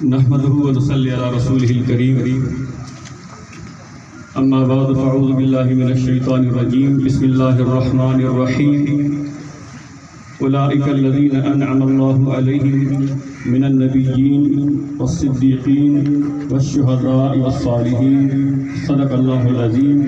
نحمده ونصلي على رسوله الكريم اما بعد فاعوذ بالله من الشيطان الرجيم بسم الله الرحمن الرحيم اولئك الذين انعم الله عليهم من النبيين والصديقين والشهداء والصالحين صدق الله العظيم.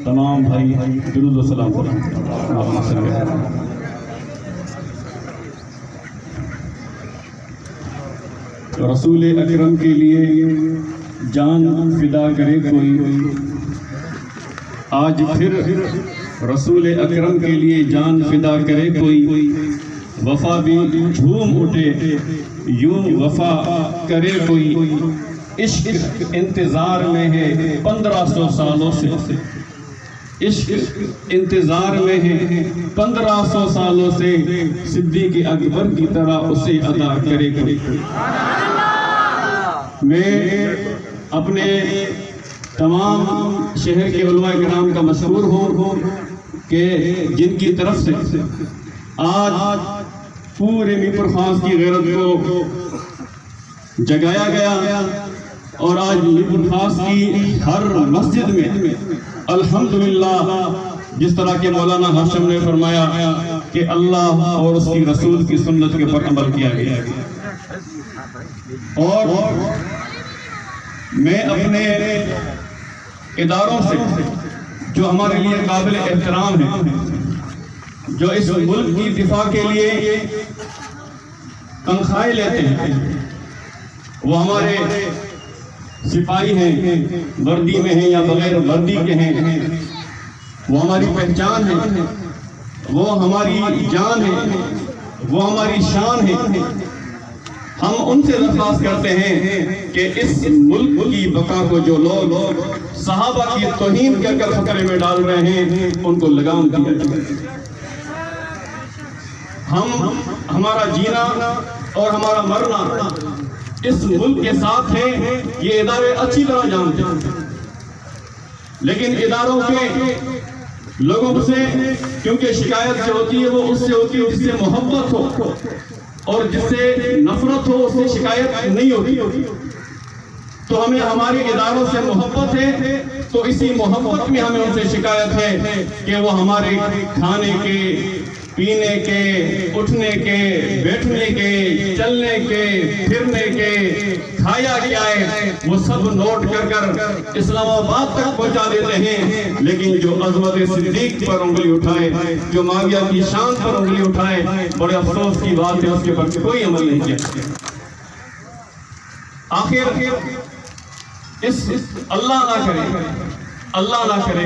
تمام بھائی درود و سلام پڑھیں. رسول اکرم کے لیے جان فدا کرے کوئی، آج پھر رسول اکرم کے لیے جان فدا کرے کوئی، وفا بھی جھوم اٹھے یوں وفا کرے کوئی. عشق انتظار میں ہے 1500 سالوں سے، عشق انتظار میں ہے 1500 سالوں سے، صدیق اکبر کی طرح اسے ادا کرے کوئی. میں اپنے تمام شہر کے علماء کرام کا مشہور ہوں کہ جن کی طرف سے آج پورے میپر خاص کی غیرت کو جگایا گیا، اور آج میپر خاص کی ہر مسجد میں الحمدللہ جس طرح کہ مولانا ہاشم نے فرمایا کہ اللہ اور اس کی رسول کی سنت کے پر عمل کیا گیا. اور میں اپنے اداروں سے جو ہمارے لیے قابل احترام ہیں، جو اس ملک کی دفاع کے لیے تنخواہیں لیتے ہیں، وہ ہمارے سپاہی ہیں، وردی میں ہیں یا بغیر وردی کے ہیں، وہ ہماری پہچان ہے، وہ ہماری جان ہے، وہ ہماری شان ہے. ہم ان سے درخواست کرتے ہیں کہ اس ملک کی بقا کو جو لوگ صحابہ کی توہین کر کر خطرے میں ڈال رہے ہیں ان کو لگام دیا جائے. ہمارا جینا اور ہمارا مرنا اس ملک کے ساتھ ہے، یہ ادارے اچھی طرح جانتے ہیں، لیکن اداروں کے لوگوں سے کیونکہ شکایت جو ہوتی ہے وہ اس سے ہوتی ہے جس سے محبت ہو، اور جس سے نفرت ہو اس سے شکایت نہیں ہوتی. تو ہمیں ہمارے اداروں سے محبت ہے، تو اسی محبت میں ہمیں ان سے شکایت ہے کہ وہ ہمارے کھانے کے، پینے کے، اٹھنے کے، بیٹھنے کے، چلنے کے، پھرنے کے، کھایا کیا ہے وہ سب نوٹ کر کر اسلام آباد تک پہنچا دیتے ہیں، لیکن جو عظمت صدیق پر انگلی اٹھائے، جو معاویہ کی شان پر انگلی اٹھائے، بڑے افسوس کی بات ہے اس کے پر کوئی عمل نہیں کیا. آخر اس اللہ نہ کرے، اللہ نہ کرے،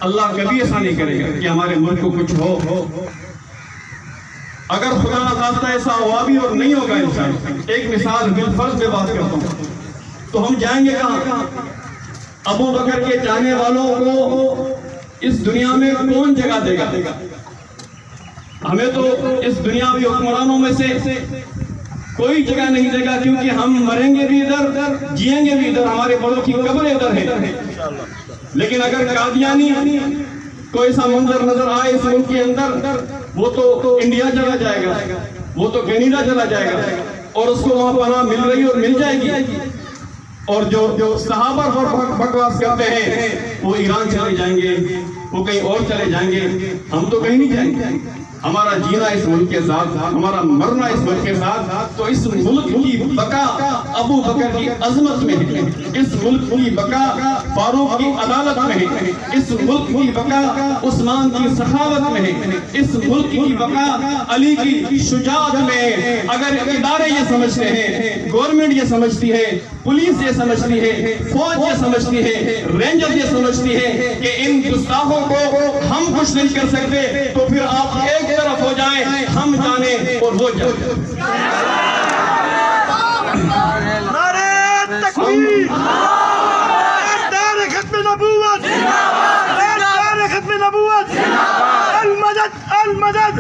اللہ کبھی ایسا نہیں کرے گا کہ ہمارے ملک کو کچھ ہو. اگر خدا نہ خواستہ ایسا ہوا بھی اور نہیں ہوگا انشاءاللہ، ایک مثال بالفرض میں بات کرتا ہوں، تو ہم جائیں گے کہاں؟ ابو بکر کے چاہنے والوں کو اس دنیا میں کون جگہ دے گا؟ ہمیں تو اس دنیاوی حکمرانوں میں سے کوئی جگہ نہیں دے گا، کیونکہ ہم مریں گے بھی ادھر، جیئیں گے بھی ادھر، ہمارے بڑوں کی قبر ادھر ہے. لیکن اگر قادیانی کو ایسا منظر نظر آئے اس ملک کے اندر، وہ تو انڈیا چلا جائے گا، وہ تو کینیڈا چلا جائے گا، اور اس کو وہاں پناہ مل رہی اور مل جائے گی. اور جو صحابہ پر بکواس کرتے ہیں وہ ایران چلے جائیں گے، وہ کہیں اور چلے جائیں گے، ہم تو کہیں نہیں جائیں گے. ہمارا جینا اس ملک کے ساتھ، ہمارا مرنا اس ملک کے ساتھ. تو اس ملک کی بقا ابو بکر کی عظمت میں ہے، اس ملک کی بقا فاروق کی عدالت میں ہے، اس ملک کی بقا عثمان کی سخاوت میں ہے، اس ملک کی بقا علی کی شجاعت میں ہے. اگر ادارے یہ سمجھتے ہیں، گورنمنٹ یہ سمجھتی ہے، پولیس یہ سمجھتی ہے، فوج یہ سمجھتی ہے، رینجر یہ سمجھتی ہے کہ ان گستاخوں کو ہم کچھ نہیں کر سکتے، تو پھر آپ ایک طرف ہو جائیں، ہم جانے اور وہ جانے. نعرہ تکبیر، نعرہ ختم نبوت، نعرہ ختم نبوت، المدد المدد،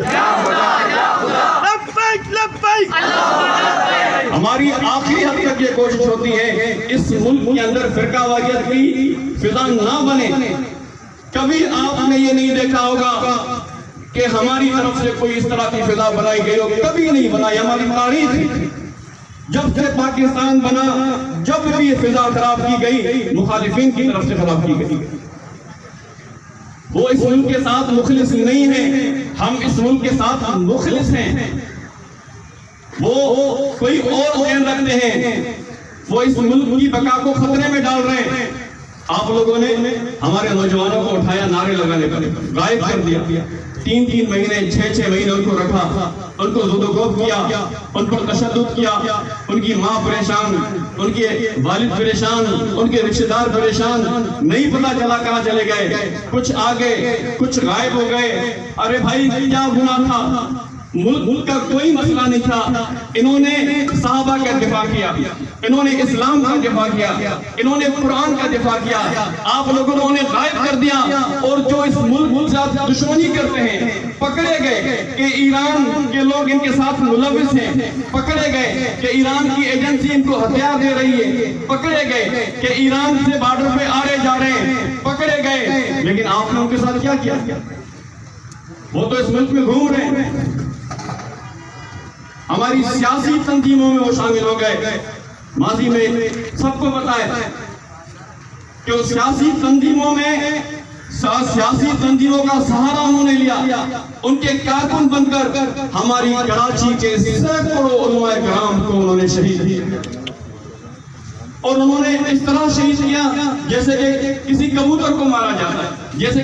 لبیک لبیک. ہماری آخری حد تک یہ کوشش ہوتی ہے اس ملک کے اندر فرقہ واریت کی فضا نہ بنے. کبھی آپ نے یہ نہیں دیکھا ہوگا کہ ہماری طرف سے کوئی اس طرح کی فضا بنائی گئی ہو، کبھی نہیں بنائی. ہماری تاریخ جب سے پاکستان بنا جب بھی فضا خراب کی گئی مخالفین کی طرف سے خراب کی گئی. وہ اس ملک کے ساتھ مخلص نہیں ہیں، ہم اس ملک کے ساتھ مخلص ہیں. وہ کوئی اور ذہن رکھتے ہیں، وہ اس ملک کی بقا کو خطرے میں ڈال رہے ہیں. آپ لوگوں نے ہمارے نوجوانوں کو اٹھایا، نعرے لگانے پر غائب کر دیا. 3 مہینے 6 مہینے ان کو رکھا، ان کو زد و کوب کیا، ان پر تشدد کیا. ان کی ماں پریشان، ان کے والد پریشان، ان کے رشتہ دار پریشان. نہیں پتا چلا کہاں چلے گئے، کچھ آگے کچھ غائب ہو گئے. ارے بھائی کیا گناہ تھا؟ ملک کا کوئی مسئلہ نہیں تھا. انہوں نے صحابہ کا دفاع کیا، انہوں نے اسلام کا دفاع کیا، انہوں نے قرآن کا دفاع کیا. آپ لوگوں نے انہیں غائب کر دیا. اور جو اس ملک سے دشمنی کرتے ہیں پکڑے گئے کہ ایران کے لوگ ان کے ساتھ ملوث ہیں، پکڑے گئے کہ ایران کی ایجنسی ان کو ہتھیار دے رہی ہے، پکڑے گئے کہ ایران سے بارڈر پہ آ رہے جا رہے ہیں، پکڑے گئے. لیکن آپ نے ان کے ساتھ کیا کیا؟ وہ تو اس ملک میں گھوم رہے ہیں. ہماری سیاسی تنظیموں میں وہ شامل ہو گئے. ماضی میں سب کو پتا ہے کہ وہ سیاسی تنظیموں کا سہارا انہوں نے لیا. ان کے کارکن بن کر ہماری کراچی کے سینکڑوں علماء کرام کو انہوں نے شہید کیا. اور انہوں نے اس طرح شہید کیا جیسے کہ کسی کبوتر کو مارا جاتا ہے، جیسے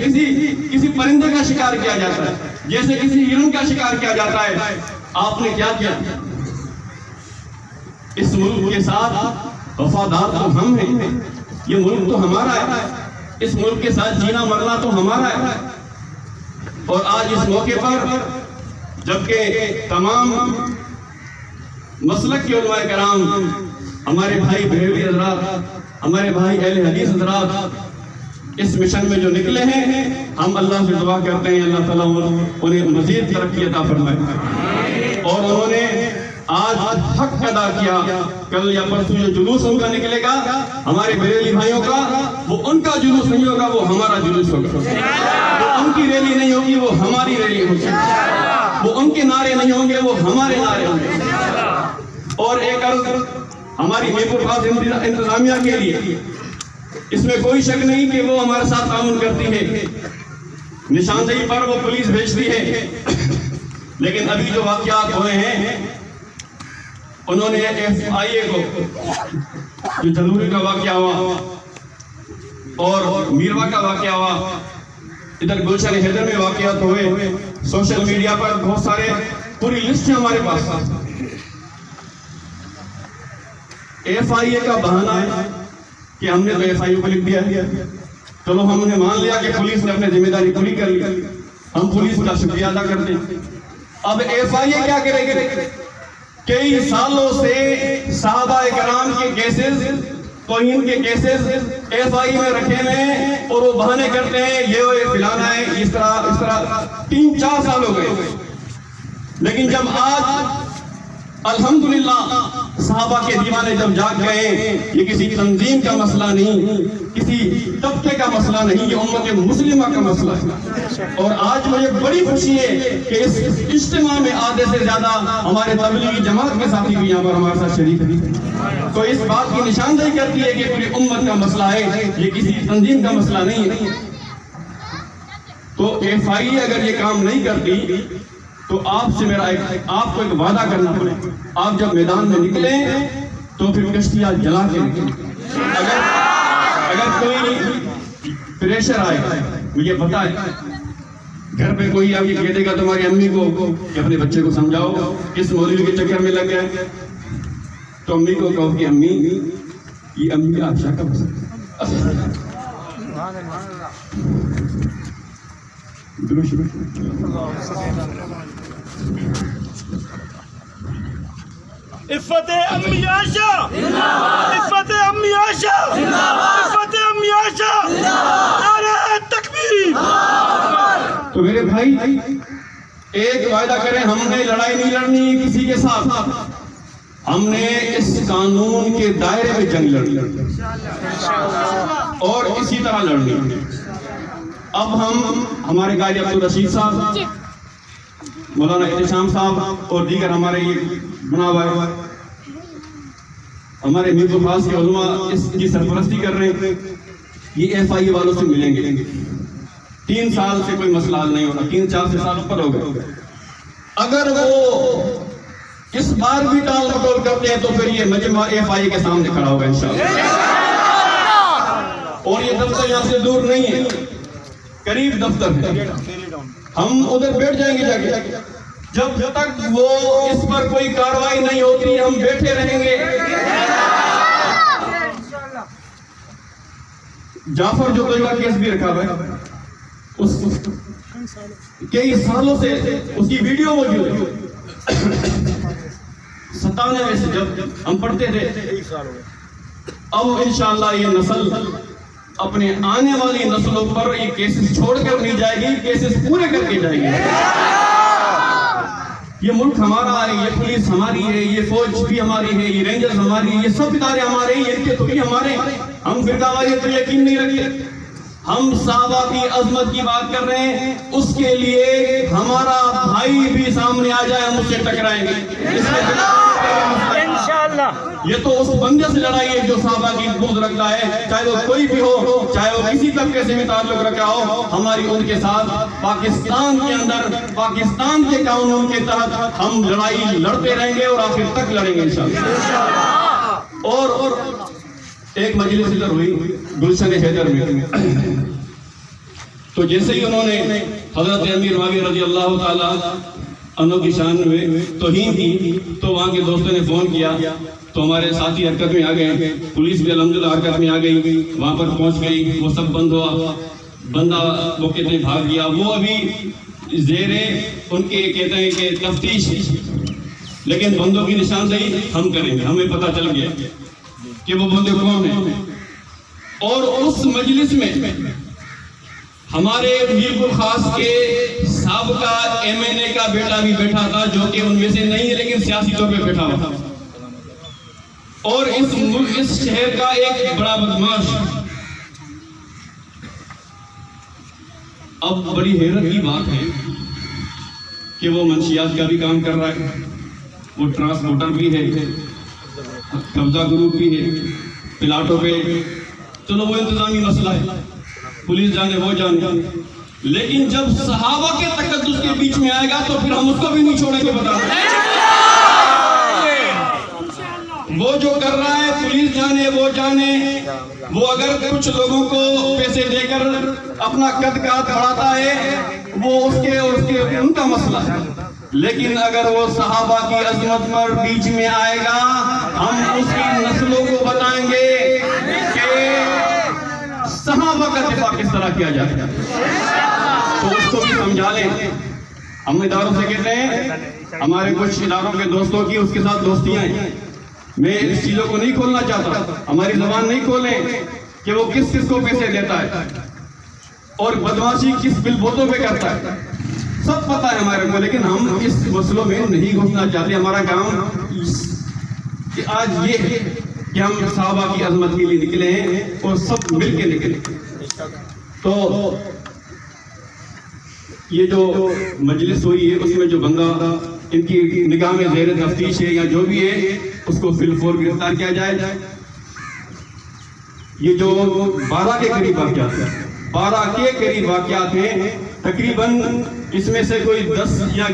کسی پرندے کا شکار کیا جاتا ہے، جیسے کسی ہرن کا شکار کیا جاتا ہے. آپ نے کیا کیا؟ اس ملک کے ساتھ وفادار تو ہم ہیں، یہ ملک تو ہمارا ہے، اس ملک کے ساتھ جینا مرنا تو ہمارا ہے. اور آج اس موقع پر جبکہ تمام مسلک کے علماء کرام، ہمارے بھائی بریلوی حضرات، ہمارے بھائی اہل حدیث حضرات اس مشن میں جو نکلے ہیں، ہم اللہ سے دعا کرتے ہیں اللہ تعالیٰ انہیں مزید ترقی عطا فرمائے. اور انہوں نے آج حق ادا کیا. کل یا پرسوں جو جلوس ان کا نکلے گا ہمارے بریلی بھائیوں کا، وہ ان کا جلوس نہیں ہوگا، وہ ہمارا جلوس ہوگا. وہ ان کی ریلی نہیں ہوگی، وہ ہماری ریلی ہوگی. وہ ان کے نعرے نہیں ہوں گے، وہ ہمارے نعرے ہوں گے. اور ایک عرض ہماری میرپور خاص انتظامیہ کے لیے، اس میں کوئی شک نہیں کہ وہ ہمارے ساتھ تعاون کرتی ہے، نشاندہی پر وہ پولیس بھیجتی ہے. لیکن ابھی جو واقعات ہوئے ہیں، انہوں نے FIA کو، جو جنوری کا واقعہ ہوا اور میروا کا واقعہ ہوا، ادھر گلشن حیدر میں واقعات ہوئے، سوشل میڈیا پر بہت سارے پوری لسٹ ہے ہمارے پاس. FIA کا بہانہ ہے کہ ہم نے تو FIA کو لکھ دیا ہے. چلو ہم نے مان لیا کہ پولیس نے اپنی ذمہ داری پوری کر لی، ہم پولیس کا شکریہ ادا کرتے ہیں. اب FIA کیا کرے گی؟ کئی سالوں سے صحابہ کرام کے کیسز، توہین کے کیسز FIA میں رکھے ہوئے، اور وہ بہانے کرتے ہیں یہ فلانا ہے، اس طرح 3-4 سال ہو گئے. لیکن جب آج الحمدللہ صحابہ کے دیوانے جب جاگ گئے، یہ کسی تنظیم کا مسئلہ نہیں، کسی طبقے کا مسئلہ نہیں، یہ امت مسلمہ کا مسئلہ ہے. اور آج مجھے بڑی خوشی ہے کہ اس اجتماع میں آدھے سے زیادہ ہمارے تبلیغی جماعت کے ساتھی بھی یہاں پر ہمارے ساتھ شریک ہیں. تو اس بات کی نشاندہی کرتی ہے کہ پوری امت کا مسئلہ ہے، یہ کسی تنظیم کا مسئلہ نہیں ہے. تو FIA اگر یہ کام نہیں کرتی تو آپ سے میرا آپ کو ایک وعدہ کرنا پڑے. آپ جب میدان میں نکلیں تو پھر کشتیاں جلا کے نکلیں. اگر کوئی پریشر آئے مجھے بتائے، گھر پہ کوئی آپ یہ کہہ دے گا تمہاری امی کو کہ اپنے بچے کو سمجھاؤ کس مولوی کے چکر میں لگ گئے، تو امی کو کہو کہ امی یہ امی عائشہ کا مسئلہ. عفت امی عائشہ، عفت امی عائشہ، عفت امی عائشہ، نعرہ تکبیر. تو میرے بھائی ایک وعدہ کریں، ہم نے لڑائی نہیں لڑنی کسی کے ساتھ، ہم نے اس قانون کے دائرے میں جنگ لڑنی اور اسی طرح لڑنی. اب ہمارے قائد عبدالرشید صاحب، مولانا احتشام صاحب اور دیگر ہمارے یہ بنا ہوا ہے، ہمارے میر الفاظ کے علماء اس کی سرپرستی کر رہے ہیں، یہ ایف آئی اے والوں سے ملیں گے. 3 سال سے کوئی مسئلہ حل نہیں ہو رہا، 3-4 سال اوپر ہو گئے. اگر وہ اس بار بھی ٹال مٹول کرتے ہیں تو پھر یہ مجمع ایف آئی اے کے سامنے کھڑا ہوگا انشاءاللہ. اور یہ دفتر یہاں سے دور نہیں ہے، قریب دفتر ہے. ہم ادھر بیٹھ جائیں گے جا کے، جب تک وہ اس پر کوئی کارروائی نہیں ہوتی ہم بیٹھے رہیں گے. جعفر جو طیبہ کیس بھی رکھا ہوا ہے، اس کئی سالوں سے اس کی ویڈیو موجود ہے. 97 سے جب ہم پڑھتے تھے. اب انشاءاللہ یہ نسل اپنے آنے والی نسلوں پر یہ کیسز چھوڑ کر نہیں جائے گی، کیسز پورے کر کے جائے گی. یہ ملک ہمارا ہے، یہ پولیس ہماری ہے، یہ فوج بھی ہماری ہے، یہ رینجرز ہماری ہے، یہ سب ادارے ہمارے ہیں، ان کے تو بھی ہمارے ہیں. ہم فرقہ واریت پر یقین نہیں رکھتے. ہم صحابہ کی عظمت کی بات کر رہے ہیں، اس کے لیے ہمارا بھائی بھی سامنے آ جائے ہم اس سے ٹکرائیں گے انشاءاللہ. یہ تو اس بندے سے لڑائی ہے جو صحابہ کی بغض رکھتا ہے، چاہے وہ کوئی بھی ہو، چاہے وہ کسی طبقے سے بھی تعلق رکھا ہو. ہماری ان کے ساتھ پاکستان کے اندر، پاکستان کے قانون کے تحت ہم لڑائی لڑتے رہیں گے اور آخر تک لڑیں گے انشاءاللہ. اور ایک مجلس ادھر ہوئی گلشن حیدر میں، تو جیسے ہی انہوں نے حضرت امیر معاویہ رضی اللہ تعالیٰ عنہ کی شان میں توہین کی، تو وہاں کے دوستوں نے فون کیا تو ہمارے ساتھی حرکت میں آ گئے. پولیس بھی الحمدللہ حرکت میں آ گئی، وہاں پر پہنچ گئی، وہ سب بند ہوا. بندہ وہ کہتے ہیں بھاگ گیا. وہ ابھی زیر ان کے کہتے ہیں کہ تفتیش، لیکن بندوں کی نشاندہی ہم کریں گے. ہمیں پتہ چل گیا کہ وہ بندے کون ہیں. اور اس مجلس میں ہمارے میر الخاص کے سابقہ ایم این اے کا بیٹا بھی بیٹھا تھا، جو کہ ان میں سے نہیں ہے لیکن سیاسی طور پہ بیٹھا ہوا تھا. اور اس شہر کا ایک بڑا بدماش. اب بڑی حیرت کی بات ہے کہ وہ منشیات کا بھی کام کر رہا ہے، وہ ٹرانسپورٹر بھی ہے، قبضہ گروپ بھی ہے پلاٹوں پہ. چلو وہ انتظامی مسئلہ ہے، پولیس جانے وہ جانے. لیکن جب صحابہ کے تقدس کے بیچ میں آئے گا تو پھر ہم اس کو بھی نہیں چھوڑیں گے. بتا وہ جو کر رہا ہے پولیس جانے وہ جانے. وہ اگر کچھ لوگوں کو پیسے دے کر اپنا قد کات بڑھاتا ہے وہ اس کے ان کا مسئلہ ہے. لیکن اگر وہ صحابہ کی عظمت پر بیچ میں آئے گا ہم اس کی نسلوں کو بتائیں گے کہ صحابہ کا دفاع کس طرح کیا جاتا ہے. تو اس کو بھی سمجھا لیں. ہم اداروں سے کہتے ہیں، ہمارے کچھ اداروں کے دوستوں کی اس کے ساتھ دوستیاں ہیں. میں اس چیزوں کو نہیں کھولنا چاہتا، ہماری زبان نہیں کھولیں کہ وہ کس کس کو پیسے دیتا ہے اور بدماشی کس بل بوتوں پہ کرتا ہے. سب پتہ ہے ہمارے کو، لیکن ہم اس مسئلوں میں نہیں گھسنا چاہتے. ہمارا کام کہ آج یہ ہے کہ ہم صحابہ کی عظمت کے لیے نکلے ہیں اور سب مل کے نکلے. تو یہ جو مجلس ہوئی ہے اس میں جو بندہ ان کی نگاہ میں زیر تفتیش ہے یا جو بھی ہے اس کو فی الفور گرفتار کیا جائے. یہ جو 12 کے قریب واقعات ہیں، 12 کے قریب واقعات ہیں، تقریباً اس میں سے کوئی 10 یا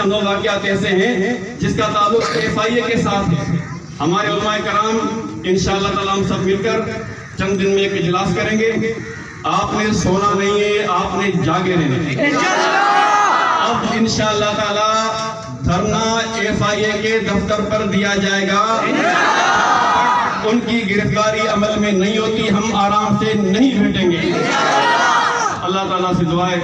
9 واقعات ایسے ہیں جس کا تعلق ایف آئی اے کے ساتھ ہے. ہمارے علماء کرام انشاءاللہ تعالیٰ ہم سب مل کر چند دن میں ایک اجلاس کریں گے. آپ نے سونا نہیں ہے، آپ نے جاگے رہنا ہے. اب انشاءاللہ تعالیٰ دھرنا ایف آئی اے کے دفتر پر دیا جائے گا. ان کی گرفتاری عمل میں نہیں ہوتی ہم آرام سے نہیں بیٹھیں گے. اللہ تعالیٰ سے دعا ہے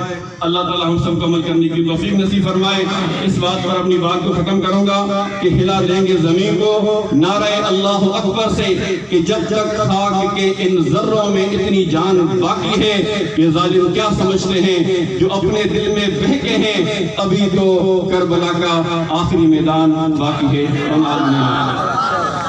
اللہ تعالیٰ ہم سب کو عمل کرنے کی توفیق نصیب فرمائے. اس بات پر اپنی بات کو ختم کروں گا کہ ہلا دیں گے زمین کو نعرہ اللہ اکبر سے کہ جب تک خاک کے ان ذروں میں اتنی جان باقی ہے. یہ ظالم کیا سمجھتے ہیں جو اپنے دل میں بہکے ہیں، ابھی تو کربلا کا آخری میدان باقی ہے.